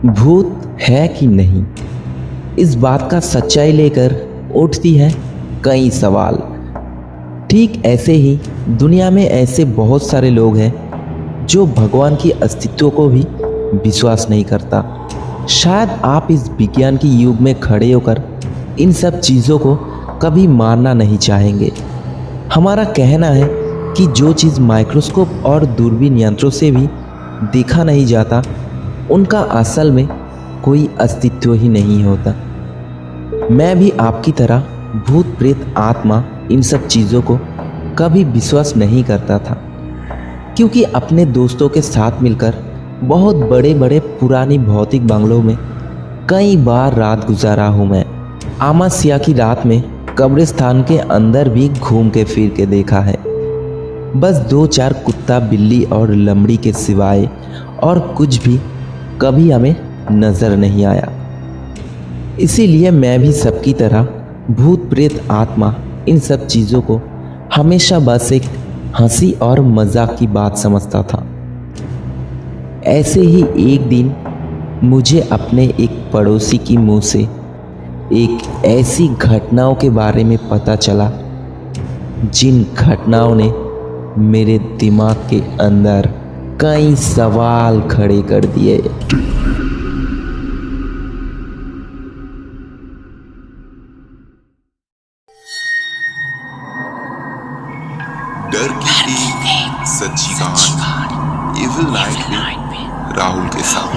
भूत है कि नहीं, इस बात का सच्चाई लेकर उठती है कई सवाल। ठीक ऐसे ही दुनिया में ऐसे बहुत सारे लोग हैं जो भगवान की अस्तित्व को भी विश्वास नहीं करता। शायद आप इस विज्ञान के युग में खड़े होकर इन सब चीज़ों को कभी मानना नहीं चाहेंगे। हमारा कहना है कि जो चीज़ माइक्रोस्कोप और दूरबीन यंत्रों से भी देखा नहीं जाता, उनका असल में कोई अस्तित्व ही नहीं होता। मैं भी आपकी तरह भूत प्रेत आत्मा इन सब चीज़ों को कभी विश्वास नहीं करता था, क्योंकि अपने दोस्तों के साथ मिलकर बहुत बड़े बड़े पुरानी भौतिक बंगलों में कई बार रात गुजारा हूँ। मैं अमावस्या की रात में कब्रिस्तान के अंदर भी घूम के फिर के देखा है। बस दो चार कुत्ता बिल्ली और लमड़ी के सिवाय और कुछ भी कभी हमें नज़र नहीं आया। इसीलिए मैं भी सबकी तरह भूत प्रेत आत्मा इन सब चीज़ों को हमेशा बस एक हंसी और मजाक की बात समझता था। ऐसे ही एक दिन मुझे अपने एक पड़ोसी की मुंह से एक ऐसी घटनाओं के बारे में पता चला जिन घटनाओं ने मेरे दिमाग के अंदर कई सवाल खड़े कर दिए। डर की एक सच्ची कहानी इविल नाइट में राहुल के साथ।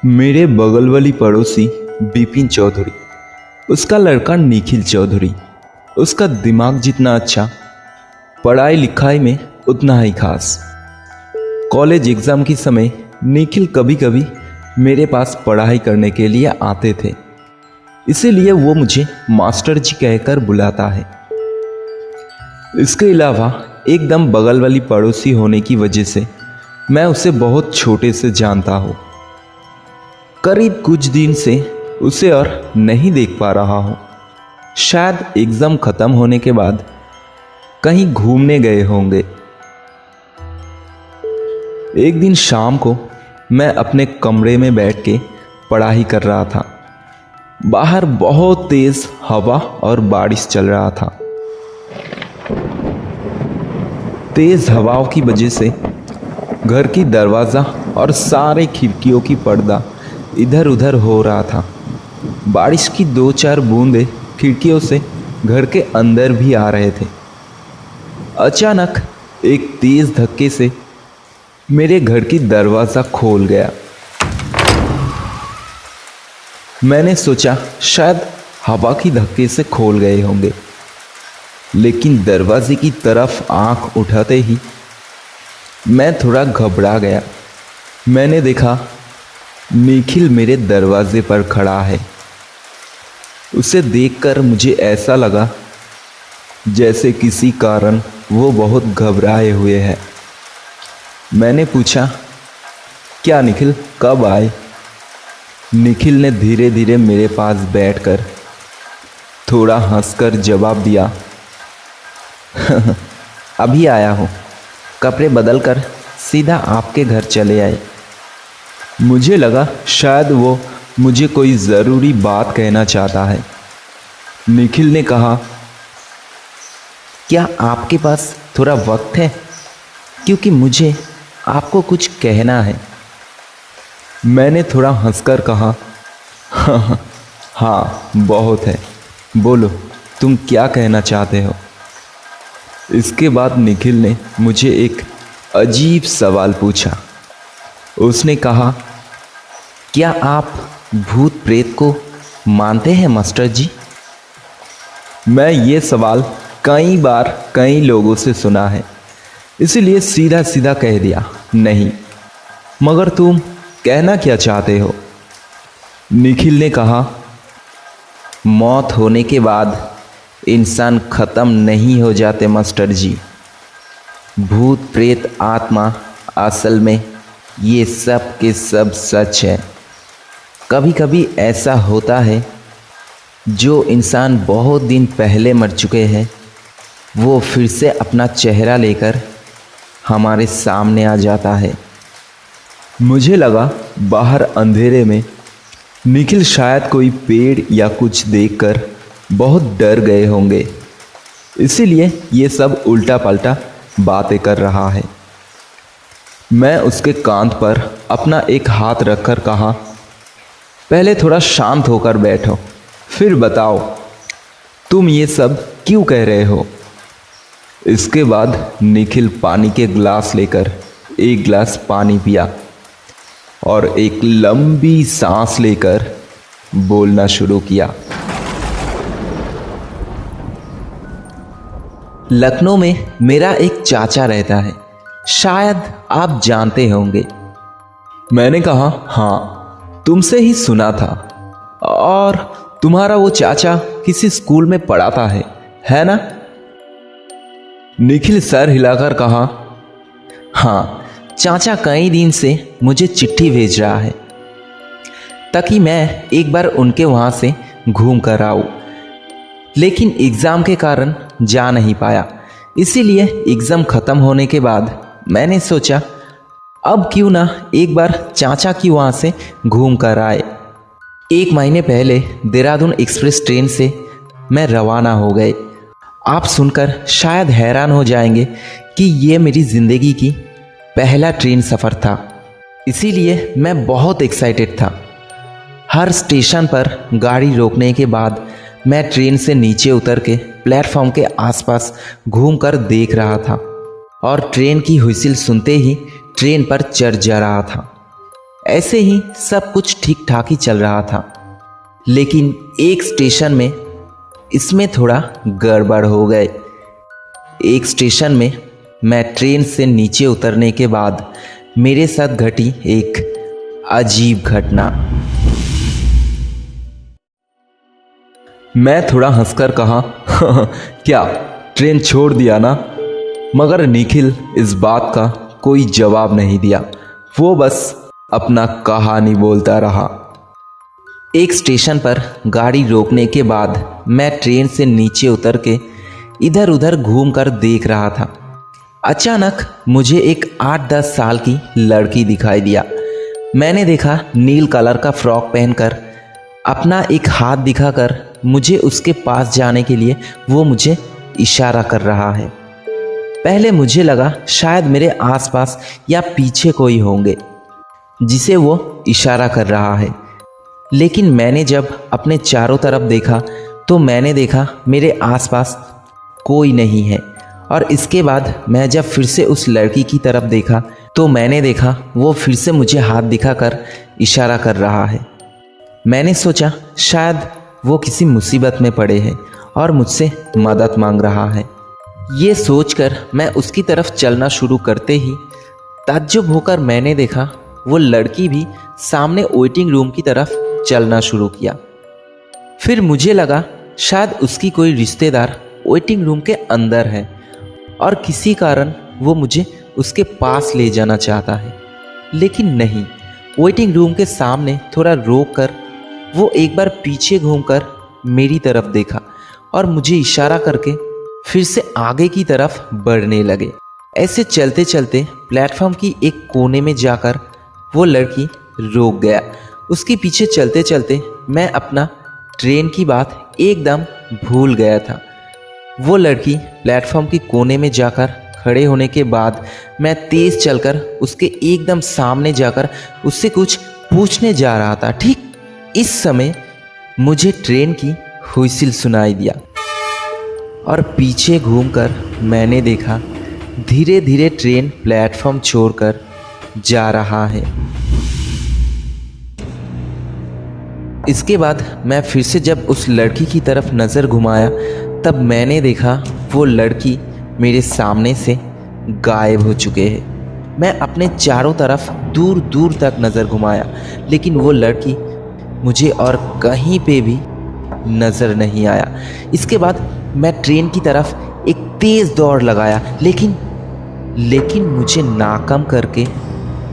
मेरे बगल वाली पड़ोसी बिपिन चौधरी, उसका लड़का निखिल चौधरी, उसका दिमाग जितना अच्छा, पढ़ाई लिखाई में उतना ही खास। कॉलेज एग्ज़ाम के समय निखिल कभी कभी मेरे पास पढ़ाई करने के लिए आते थे, इसीलिए वो मुझे मास्टर जी कहकर बुलाता है। इसके अलावा एकदम बगल वाली पड़ोसी होने की वजह से मैं उसे बहुत छोटे से जानता हूँ। करीब कुछ दिन से उसे और नहीं देख पा रहा हूँ। शायद एग्ज़ाम ख़त्म होने के बाद कहीं घूमने गए होंगे। एक दिन शाम को मैं अपने कमरे में बैठ के पढ़ाई कर रहा था। बाहर बहुत तेज़ हवा और बारिश चल रहा था। तेज़ हवाओं की वजह से घर की दरवाज़ा और सारे खिड़कियों की पर्दा इधर उधर हो रहा था। बारिश की दो चार बूंदें खिड़कियों से घर के अंदर भी आ रहे थे। अचानक एक तेज धक्के से मेरे घर की दरवाज़ा खोल गया। मैंने सोचा शायद हवा की धक्के से खोल गए होंगे, लेकिन दरवाजे की तरफ आंख उठाते ही मैं थोड़ा घबरा गया। मैंने देखा निखिल मेरे दरवाजे पर खड़ा है। उसे देखकर मुझे ऐसा लगा जैसे किसी कारण वो बहुत घबराए हुए है। मैंने पूछा, क्या निखिल, कब आए? निखिल ने धीरे धीरे मेरे पास बैठकर थोड़ा हंसकर जवाब दिया, अभी आया हूँ, कपड़े बदलकर सीधा आपके घर चले आए। मुझे लगा शायद वो मुझे कोई ज़रूरी बात कहना चाहता है। निखिल ने कहा, क्या आपके पास थोड़ा वक्त है, क्योंकि मुझे आपको कुछ कहना है। मैंने थोड़ा हंसकर कहा, हाँ बहुत है, बोलो तुम क्या कहना चाहते हो। इसके बाद निखिल ने मुझे एक अजीब सवाल पूछा। उसने कहा, क्या आप भूत प्रेत को मानते हैं मास्टर जी? मैं ये सवाल कई बार कई लोगों से सुना है, इसलिए सीधा सीधा कह दिया, नहीं। मगर तुम कहना क्या चाहते हो? निखिल ने कहा, मौत होने के बाद इंसान ख़त्म नहीं हो जाते मास्टर जी। भूत प्रेत आत्मा असल में ये सब के सब सच है। कभी कभी ऐसा होता है, जो इंसान बहुत दिन पहले मर चुके हैं वो फिर से अपना चेहरा लेकर हमारे सामने आ जाता है। मुझे लगा बाहर अंधेरे में निखिल शायद कोई पेड़ या कुछ देखकर बहुत डर गए होंगे, इसीलिए ये सब उल्टा पल्टा बातें कर रहा है। मैं उसके कांध पर अपना एक हाथ रखकर कहा, पहले थोड़ा शांत होकर बैठो, फिर बताओ तुम ये सब क्यों कह रहे हो। इसके बाद निखिल पानी के गिलास लेकर एक गिलास पानी पिया और एक लंबी सांस लेकर बोलना शुरू किया। लखनऊ में मेरा एक चाचा रहता है, शायद आप जानते होंगे। मैंने कहा, हाँ, तुमसे ही सुना था। और तुम्हारा वो चाचा किसी स्कूल में पढ़ाता है ना? निखिल सर हिलाकर कहा, हाँ, चाचा कई दिन से मुझे चिट्ठी भेज रहा है ताकि मैं एक बार उनके वहाँ से घूम कर आऊँ, लेकिन एग्ज़ाम के कारण जा नहीं पाया। इसीलिए एग्ज़ाम ख़त्म होने के बाद मैंने सोचा अब क्यों ना एक बार चाचा की वहाँ से घूम कर आए। 1 महीने पहले देहरादून एक्सप्रेस ट्रेन से मैं रवाना हो गए। आप सुनकर शायद हैरान हो जाएंगे कि ये मेरी ज़िंदगी की पहला ट्रेन सफ़र था, इसीलिए मैं बहुत एक्साइटेड था। हर स्टेशन पर गाड़ी रोकने के बाद मैं ट्रेन से नीचे उतर के प्लेटफॉर्म के आसपास घूमकर देख रहा था और ट्रेन की हुइसिल सुनते ही ट्रेन पर चढ़ जा रहा था। ऐसे ही सब कुछ ठीक ठाक ही चल रहा था, लेकिन एक स्टेशन में इसमें थोड़ा गड़बड़ हो गए। एक स्टेशन में मैं ट्रेन से नीचे उतरने के बाद मेरे साथ घटी एक अजीब घटना। मैं थोड़ा हंसकर कहा, क्या ट्रेन छोड़ दिया ना? मगर निखिल इस बात का कोई जवाब नहीं दिया, वो बस अपना कहानी बोलता रहा। एक स्टेशन पर गाड़ी रोकने के बाद मैं ट्रेन से नीचे उतर के इधर उधर घूमकर देख रहा था। अचानक मुझे एक 8-10 साल की लड़की दिखाई दिया। मैंने देखा नील कलर का फ्रॉक पहनकर अपना एक हाथ दिखाकर मुझे उसके पास जाने के लिए वो मुझे इशारा कर रहा है। पहले मुझे लगा शायद मेरे आसपास या पीछे कोई होंगे जिसे वो इशारा कर रहा है, लेकिन मैंने जब अपने चारों तरफ देखा तो मैंने देखा मेरे आसपास कोई नहीं है। और इसके बाद मैं जब फिर से उस लड़की की तरफ देखा तो मैंने देखा वो फिर से मुझे हाथ दिखाकर इशारा कर रहा है। मैंने सोचा शायद वो किसी मुसीबत में पड़े हैं और मुझसे मदद मांग रहा है। ये सोचकर मैं उसकी तरफ चलना शुरू करते ही ताज्जुब होकर मैंने देखा वो लड़की भी सामने वेटिंग रूम की तरफ चलना शुरू किया। फिर मुझे लगा शायद उसकी कोई रिश्तेदार वेटिंग रूम के अंदर है और किसी कारण वो मुझे उसके पास ले जाना चाहता है, लेकिन नहीं। वेटिंग रूम के सामने थोड़ा रोक कर वो एक बार पीछे घूमकर मेरी तरफ देखा और मुझे इशारा करके फिर से आगे की तरफ बढ़ने लगे। ऐसे चलते चलते प्लेटफॉर्म की एक कोने में जाकर वो लड़की रुक गया। उसके पीछे चलते चलते मैं अपना ट्रेन की बात एकदम भूल गया था। वो लड़की प्लेटफॉर्म की कोने में जाकर खड़े होने के बाद मैं तेज़ चलकर उसके एकदम सामने जाकर उससे कुछ पूछने जा रहा था। ठीक इस समय मुझे ट्रेन की हुइसिल सुनाई दिया और पीछे घूमकर मैंने देखा धीरे धीरे ट्रेन प्लेटफॉर्म छोड़कर जा रहा है। इसके बाद मैं फिर से जब उस लड़की की तरफ नज़र घुमाया तब मैंने देखा वो लड़की मेरे सामने से गायब हो चुके हैं। मैं अपने चारों तरफ दूर दूर तक नज़र घुमाया, लेकिन वो लड़की मुझे और कहीं पे भी नज़र नहीं आया। इसके बाद मैं ट्रेन की तरफ एक तेज़ दौड़ लगाया, लेकिन मुझे नाकाम करके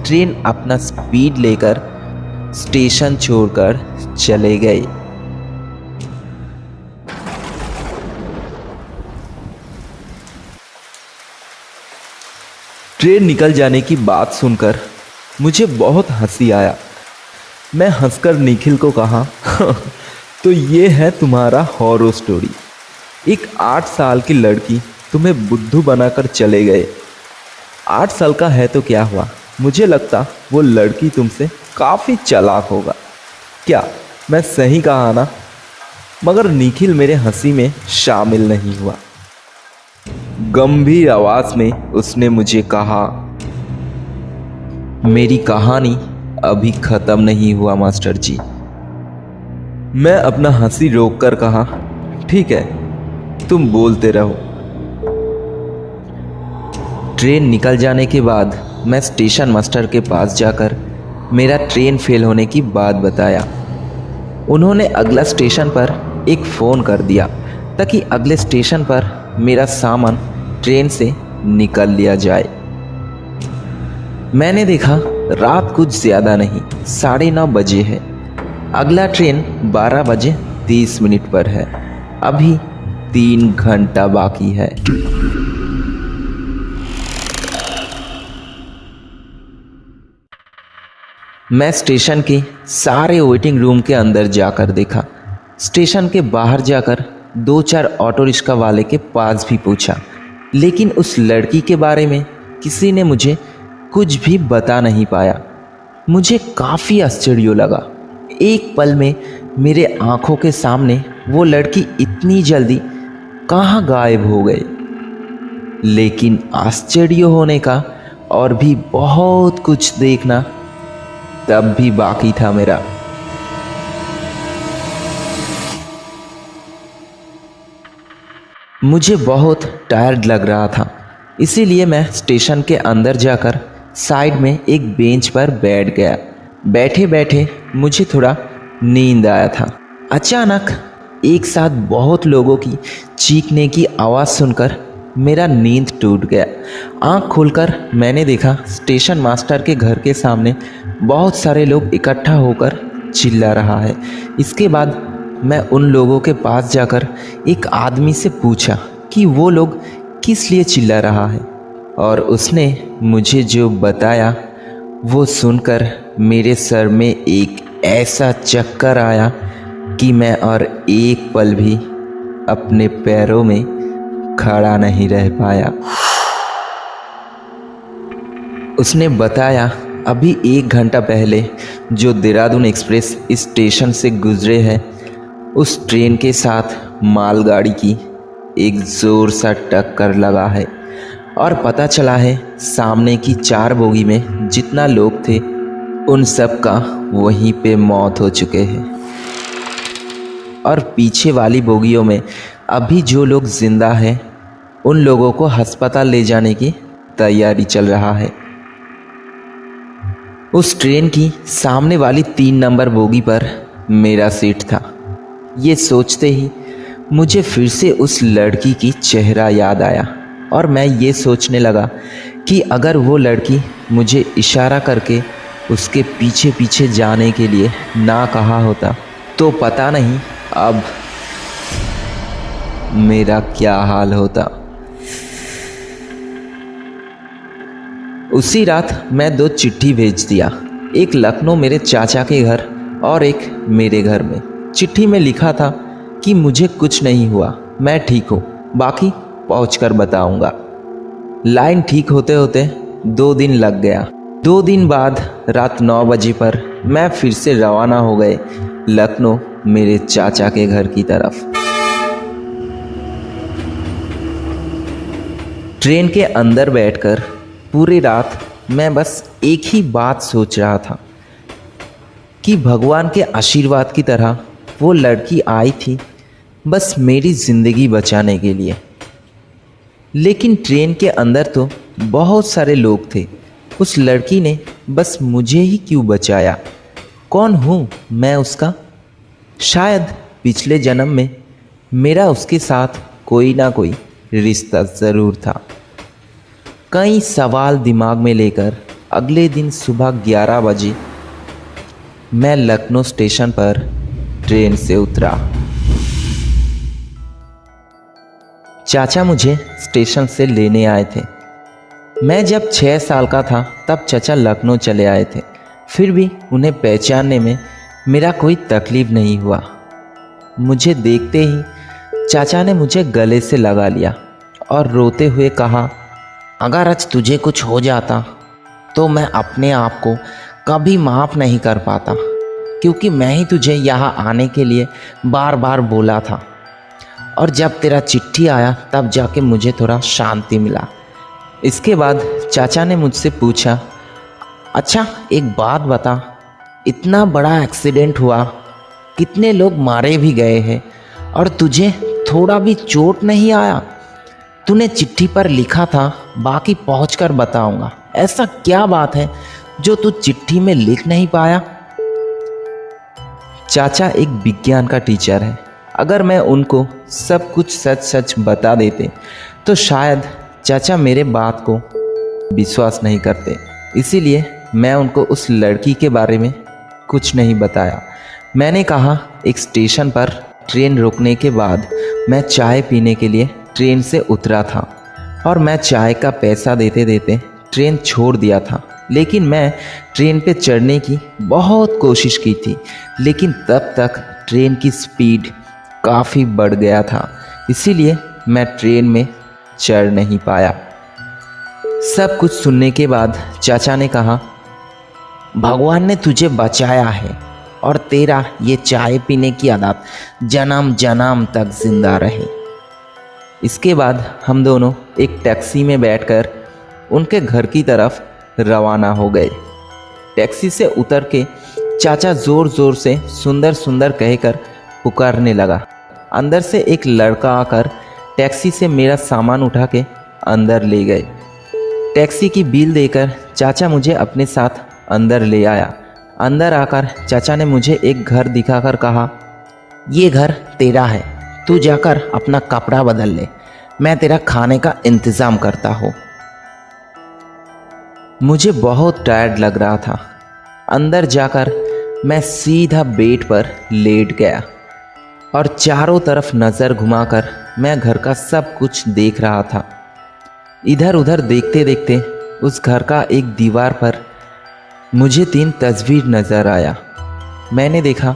ट्रेन अपना स्पीड लेकर स्टेशन छोड़कर चले गए। ट्रेन निकल जाने की बात सुनकर मुझे बहुत हंसी आया। मैं हंसकर निखिल को कहा तो ये है तुम्हारा हॉरर स्टोरी। एक 8 साल की लड़की तुम्हें बुद्धू बनाकर चले गए। 8 साल का है तो क्या हुआ, मुझे लगता वो लड़की तुमसे काफ़ी चालाक होगा। क्या मैं सही कहा ना? मगर निखिल मेरे हंसी में शामिल नहीं हुआ। गंभीर आवाज में उसने मुझे कहा, मेरी कहानी अभी खत्म नहीं हुआ मास्टर जी। मैं अपना हंसी रोककर कहा, ठीक है तुम बोलते रहो। ट्रेन निकल जाने के बाद मैं स्टेशन मास्टर के पास जाकर मेरा ट्रेन फेल होने की बात बताया। उन्होंने अगला स्टेशन पर एक फ़ोन कर दिया ताकि अगले स्टेशन पर मेरा सामान ट्रेन से निकल लिया जाए। मैंने देखा रात कुछ ज़्यादा नहीं, 9:30 बजे है। अगला ट्रेन 12 बजे 30 मिनट पर है। अभी 3 घंटा बाकी है। मैं स्टेशन के सारे वेटिंग रूम के अंदर जाकर देखा। स्टेशन के बाहर जाकर 2-4 ऑटो रिक्शा वाले के पास भी पूछा, लेकिन उस लड़की के बारे में किसी ने मुझे कुछ भी बता नहीं पाया। मुझे काफ़ी आश्चर्य लगा। एक पल में मेरे आंखों के सामने वो लड़की इतनी जल्दी कहाँ गायब हो गई। लेकिन आश्चर्य होने का और भी बहुत कुछ देखना तब भी बाकी था मेरा। मुझे बहुत टायर्ड लग रहा था, इसीलिए मैं स्टेशन के अंदर जाकर साइड में एक बेंच पर बैठ गया। बैठे बैठे मुझे थोड़ा नींद आया था। अचानक एक साथ बहुत लोगों की चीखने की आवाज़ सुनकर मेरा नींद टूट गया। आँख खोलकर मैंने देखा स्टेशन मास्टर के घर के सामने बहुत सारे लोग इकट्ठा होकर चिल्ला रहा है। इसके बाद मैं उन लोगों के पास जाकर एक आदमी से पूछा कि वो लोग किस लिए चिल्ला रहा है, और उसने मुझे जो बताया वो सुनकर मेरे सर में एक ऐसा चक्कर आया कि मैं और एक पल भी अपने पैरों में खड़ा नहीं रह पाया। उसने बताया अभी 1 घंटा पहले जो देहरादून एक्सप्रेस इस स्टेशन से गुजरे है, उस ट्रेन के साथ मालगाड़ी की एक ज़ोर सा टक्कर लगा है, और पता चला है सामने की 4 बोगी में जितना लोग थे उन सब का वहीं पे मौत हो चुके हैं, और पीछे वाली बोगियों में अभी जो लोग जिंदा हैं उन लोगों को अस्पताल ले जाने की तैयारी चल रहा है। उस ट्रेन की सामने वाली 3 नंबर बोगी पर मेरा सीट था। ये सोचते ही मुझे फिर से उस लड़की की चेहरा याद आया, और मैं ये सोचने लगा कि अगर वो लड़की मुझे इशारा करके उसके पीछे पीछे जाने के लिए ना कहा होता तो पता नहीं अब मेरा क्या हाल होता। उसी रात मैं 2 चिट्ठी भेज दिया, एक लखनऊ मेरे चाचा के घर और एक मेरे घर में। चिट्ठी में लिखा था कि मुझे कुछ नहीं हुआ, मैं ठीक हूँ, बाकी पहुँचकर बताऊँगा। लाइन ठीक होते होते 2 दिन लग गया। 2 दिन बाद रात 9 बजे पर मैं फिर से रवाना हो गए लखनऊ मेरे चाचा के घर की तरफ। ट्रेन के अंदर बैठकर पूरी रात मैं बस एक ही बात सोच रहा था कि भगवान के आशीर्वाद की तरह वो लड़की आई थी बस मेरी ज़िंदगी बचाने के लिए। लेकिन ट्रेन के अंदर तो बहुत सारे लोग थे, उस लड़की ने बस मुझे ही क्यों बचाया? कौन हूँ मैं उसका? शायद पिछले जन्म में मेरा उसके साथ कोई ना कोई रिश्ता ज़रूर था। कई सवाल दिमाग में लेकर अगले दिन सुबह 11 बजे मैं लखनऊ स्टेशन पर ट्रेन से उतरा। चाचा मुझे स्टेशन से लेने आए थे। मैं जब 6 साल का था तब चाचा लखनऊ चले आए थे। फिर भी उन्हें पहचानने में मेरा कोई तकलीफ नहीं हुआ। मुझे देखते ही चाचा ने मुझे गले से लगा लिया और रोते हुए कहा, अगर आज तुझे कुछ हो जाता तो मैं अपने आप को कभी माफ़ नहीं कर पाता, क्योंकि मैं ही तुझे यहाँ आने के लिए बार बार बोला था, और जब तेरा चिट्ठी आया तब जाके मुझे थोड़ा शांति मिला। इसके बाद चाचा ने मुझसे पूछा, अच्छा एक बात बता, इतना बड़ा एक्सीडेंट हुआ, कितने लोग मारे भी गए हैं और तुझे थोड़ा भी चोट नहीं आया? तूने चिट्ठी पर लिखा था बाकी पहुंचकर बताऊंगा। ऐसा क्या बात है जो तू चिट्ठी में लिख नहीं पाया? चाचा एक विज्ञान का टीचर है। अगर मैं उनको सब कुछ सच सच बता देते तो शायद चाचा मेरे बात को विश्वास नहीं करते। इसीलिए मैं उनको उस लड़की के बारे में कुछ नहीं बताया। मैंने कहा एक स्टेशन पर ट्रेन रुकने के बाद मैं चाय पीने के लिए ट्रेन से उतरा था और मैं चाय का पैसा देते देते ट्रेन छोड़ दिया था। लेकिन मैं ट्रेन पे चढ़ने की बहुत कोशिश की थी, लेकिन तब तक ट्रेन की स्पीड काफ़ी बढ़ गया था, इसीलिए मैं ट्रेन में चढ़ नहीं पाया। सब कुछ सुनने के बाद चाचा ने कहा, भगवान ने तुझे बचाया है और तेरा ये चाय पीने की आदत जन्म जन्म तक जिंदा रहे। इसके बाद हम दोनों एक टैक्सी में बैठकर उनके घर की तरफ रवाना हो गए। टैक्सी से उतर के चाचा ज़ोर ज़ोर से सुंदर सुंदर कहकर पुकारने लगा। अंदर से एक लड़का आकर टैक्सी से मेरा सामान उठा के अंदर ले गए। टैक्सी की बिल देकर चाचा मुझे अपने साथ अंदर ले आया। अंदर आकर चाचा ने मुझे एक घर दिखाकर कहा, ये घर तेरा है, तू जाकर अपना कपड़ा बदल ले, मैं तेरा खाने का इंतज़ाम करता हूँ। मुझे बहुत टायर्ड लग रहा था। अंदर जाकर मैं सीधा बेड पर लेट गया और चारों तरफ नज़र घुमाकर मैं घर का सब कुछ देख रहा था। इधर उधर देखते देखते उस घर का एक दीवार पर मुझे 3 तस्वीर नज़र आया। मैंने देखा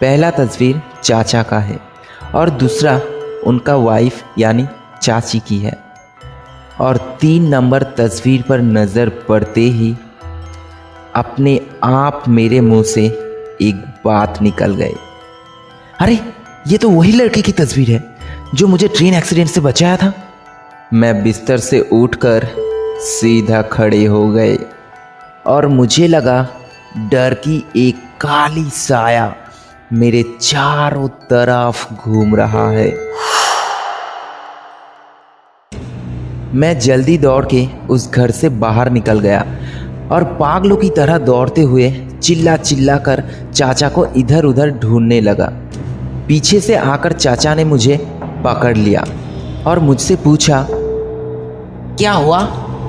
पहला तस्वीर चाचा का है और दूसरा उनका वाइफ यानी चाची की है, और 3 नंबर तस्वीर पर नज़र पड़ते ही अपने आप मेरे मुंह से एक बात निकल गई, अरे ये तो वही लड़के की तस्वीर है जो मुझे ट्रेन एक्सीडेंट से बचाया था। मैं बिस्तर से उठकर सीधा खड़े हो गए और मुझे लगा डर की एक काली साया मेरे चारों तरफ घूम रहा है। मैं जल्दी दौड़ के उस घर से बाहर निकल गया और पागलों की तरह दौड़ते हुए चिल्ला चिल्ला कर चाचा को इधर उधर ढूंढने लगा। पीछे से आकर चाचा ने मुझे पकड़ लिया और मुझसे पूछा, क्या हुआ,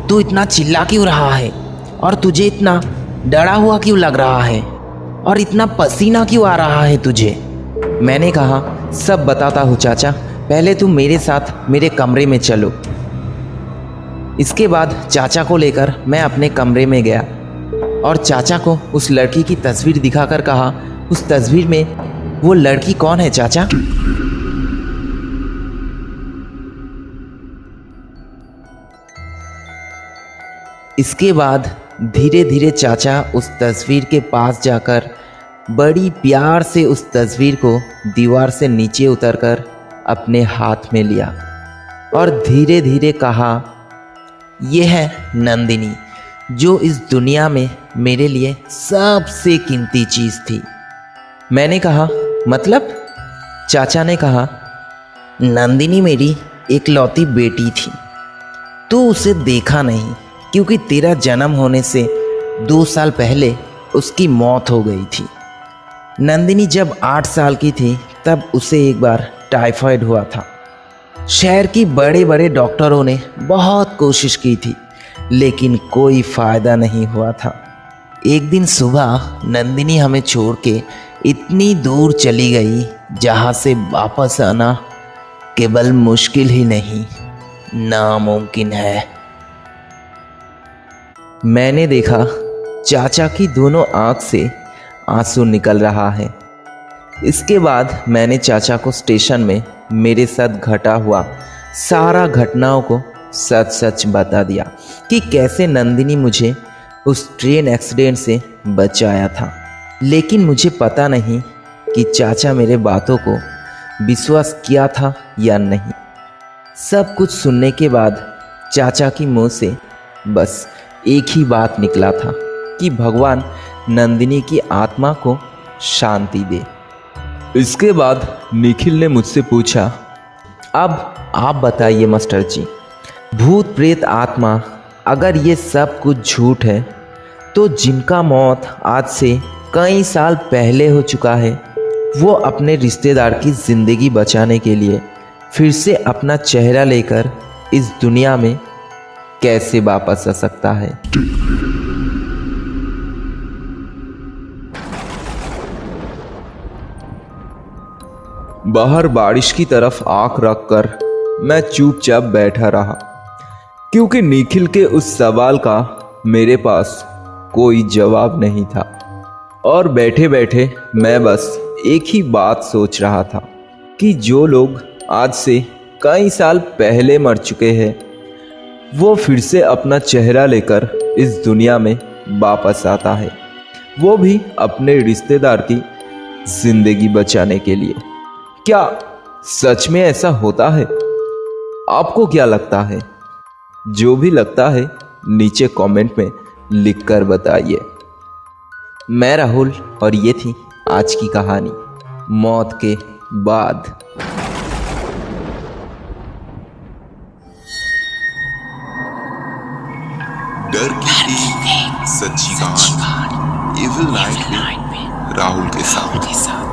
तू इतना चिल्ला क्यों रहा है और तुझे इतना डरा हुआ क्यों लग रहा है और इतना पसीना क्यों आ रहा है तुझे? मैंने कहा, सब बताता हूँ चाचा, पहले तुम मेरे साथ मेरे कमरे में चलो। इसके बाद चाचा को लेकर मैं अपने कमरे में गया और चाचा को उस लड़की की तस्वीर दिखाकर कहा, उस तस्वीर में वो लड़की कौन है चाचा? इसके बाद धीरे धीरे चाचा उस तस्वीर के पास जाकर बड़ी प्यार से उस तस्वीर को दीवार से नीचे उतरकर अपने हाथ में लिया और धीरे धीरे कहा, ये है नंदिनी, जो इस दुनिया में मेरे लिए सबसे कीमती चीज़ थी। मैंने कहा, मतलब? चाचा ने कहा, नंदिनी मेरी एकलौती बेटी थी, तू उसे देखा नहीं क्योंकि तेरा जन्म होने से 2 साल पहले उसकी मौत हो गई थी। नंदिनी जब 8 साल की थी तब उसे एक बार टाइफाइड हुआ था। शहर की बड़े बड़े डॉक्टरों ने बहुत कोशिश की थी लेकिन कोई फ़ायदा नहीं हुआ था। एक दिन सुबह नंदिनी हमें छोड़ के इतनी दूर चली गई जहाँ से वापस आना केवल मुश्किल ही नहीं नामुमकिन है। मैंने देखा चाचा की दोनों आंख से आंसू निकल रहा है। इसके बाद मैंने चाचा को स्टेशन में मेरे साथ घटा हुआ सारा घटनाओं को सच सच बता दिया कि कैसे नंदिनी मुझे उस ट्रेन एक्सीडेंट से बचाया था। लेकिन मुझे पता नहीं कि चाचा मेरे बातों को विश्वास किया था या नहीं। सब कुछ सुनने के बाद चाचा की मुंह से बस एक ही बात निकला था कि भगवान नंदिनी की आत्मा को शांति दे। इसके बाद निखिल ने मुझसे पूछा, अब आप बताइए मास्टर जी, भूत प्रेत आत्मा अगर ये सब कुछ झूठ है तो जिनका मौत आज से कई साल पहले हो चुका है वो अपने रिश्तेदार की ज़िंदगी बचाने के लिए फिर से अपना चेहरा लेकर इस दुनिया में कैसे वापस आ सकता है? बाहर बारिश की तरफ आंख रखकर मैं चुपचाप बैठा रहा, क्योंकि निखिल के उस सवाल का मेरे पास कोई जवाब नहीं था। और बैठे बैठे मैं बस एक ही बात सोच रहा था कि जो लोग आज से कई साल पहले मर चुके हैं वो फिर से अपना चेहरा लेकर इस दुनिया में वापस आता है, वो भी अपने रिश्तेदार की जिंदगी बचाने के लिए। क्या सच में ऐसा होता है? आपको क्या लगता है? जो भी लगता है नीचे कमेंट में लिखकर बताइए। मैं राहुल और ये थी आज की कहानी मौत के बाद। डर की एक सच्ची कहानी एविल नाइट में राहुल के साथ।